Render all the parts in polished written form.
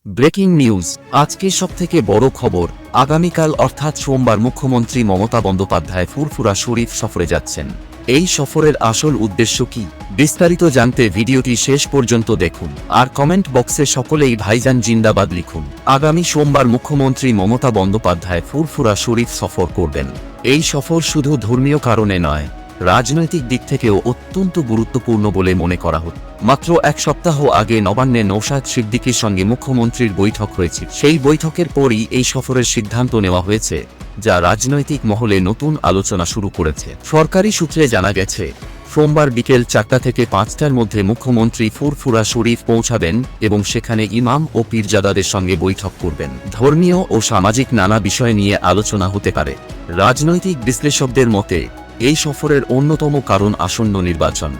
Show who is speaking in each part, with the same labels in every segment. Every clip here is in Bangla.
Speaker 1: Breaking news. আজকে সবথেকে বড় খবর, আগামীকাল অর্থাৎ সোমবার মুখ্যমন্ত্রী মমতা বন্দ্যোপাধ্যায় ফুরফুরা শরীফ সফরে যাচ্ছেন। এই সফরের আসল উদ্দেশ্য কি, বিস্তারিত জানতে ভিডিওটি শেষ পর্যন্ত দেখুন। আর কমেন্ট বক্সে সকলেই ভাইজান জিন্দাবাদ লিখুন। আগামী সোমবার মুখ্যমন্ত্রী মমতা বন্দ্যোপাধ্যায় ফুরফুরা শরীফ সফর করবেন। এই সফর শুধু ধর্মীয় কারণে নয়, রাজনৈতিক দিক থেকেও অত্যন্ত গুরুত্বপূর্ণ বলে মনে করা হচ্ছে। মাত্র এক সপ্তাহ আগে নবান্নে নওশাদ সিদ্দিকীর সঙ্গে মুখ্যমন্ত্রীর বৈঠক হয়েছে। সেই বৈঠকের পরই এই সফরের সিদ্ধান্ত নেওয়া হয়েছে, যা রাজনৈতিক মহলে নতুন আলোচনা শুরু করেছে। সরকারি সূত্রে জানা গেছে, সোমবার বিকেল 4টা থেকে 5টার মধ্যে মুখ্যমন্ত্রী ফুরফুরা শরীফ পৌঁছাবেন এবং সেখানে ইমাম ও পীরজাদাদের সঙ্গে বৈঠক করবেন। ধর্মীয় ও সামাজিক নানা বিষয় নিয়ে আলোচনা হতে পারে। রাজনৈতিক বিশ্লেষকদের মতে এই সফরের অন্যতম কারণ আসন্ন নির্বাচন।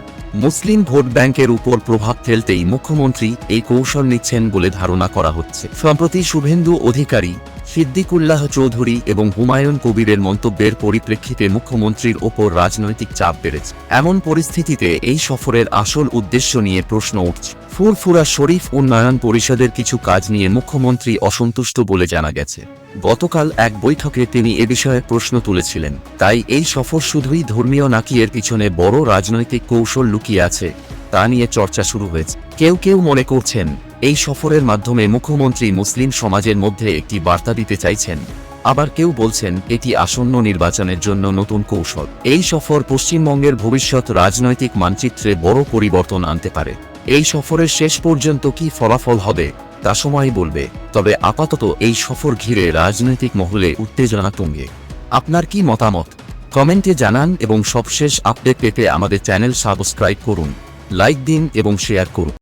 Speaker 1: মুসলিম ভোট ব্যাংকের উপর প্রভাব ফেলতেই মুখ্যমন্ত্রী এই কৌশল নিচ্ছেন বলে ধারণা করা হচ্ছে। সম্প্রতি শুভেন্দু অধিকারী, সিদ্দিকুল্লাহ চৌধুরী এবং হুমায়ুন কবিরের মন্তব্যের পরিপ্রেক্ষিতে মুখ্যমন্ত্রীর ওপর রাজনৈতিক চাপ বেড়েছে। এমন পরিস্থিতিতে এই সফরের আসল উদ্দেশ্য নিয়ে প্রশ্ন উঠছে। ফুরফুরা শরীফ উন্নয়ন পরিষদের কিছু কাজ নিয়ে মুখ্যমন্ত্রী অসন্তুষ্ট বলে জানা গেছে। গতকাল এক বৈঠকে তিনি এ বিষয়ে প্রশ্ন তুলেছিলেন। তাই এই সফর শুধুই ধর্মীয় নাকি এর পিছনে বড় রাজনৈতিক কৌশল লুকিয়ে আছে, তা নিয়ে চর্চা শুরু হয়েছে। কেউ কেউ মনে করছেন এই সফরের মাধ্যমে মুখ্যমন্ত্রী মুসলিম সমাজের মধ্যে একটি বার্তা দিতে চাইছেন। আবার কেউ বলছেন এটি আসন্ন নির্বাচনের জন্য নতুন কৌশল। এই সফর পশ্চিমবঙ্গের ভবিষ্যৎ রাজনৈতিক মানচিত্রে বড় পরিবর্তন আনতে পারে। এই সফরের শেষ পর্যন্ত কি ফলাফল হবে তা সময়ই বলবে। তবে আপাতত এই সফর ঘিরে রাজনৈতিক মহলে উত্তেজনা তুঙ্গে। আপনার কি মতামত কমেন্টে জানান এবং সবশেষ আপডেট পেতে আমাদের চ্যানেল সাবস্ক্রাইব করুন, লাইক দিন এবং শেয়ার করুন।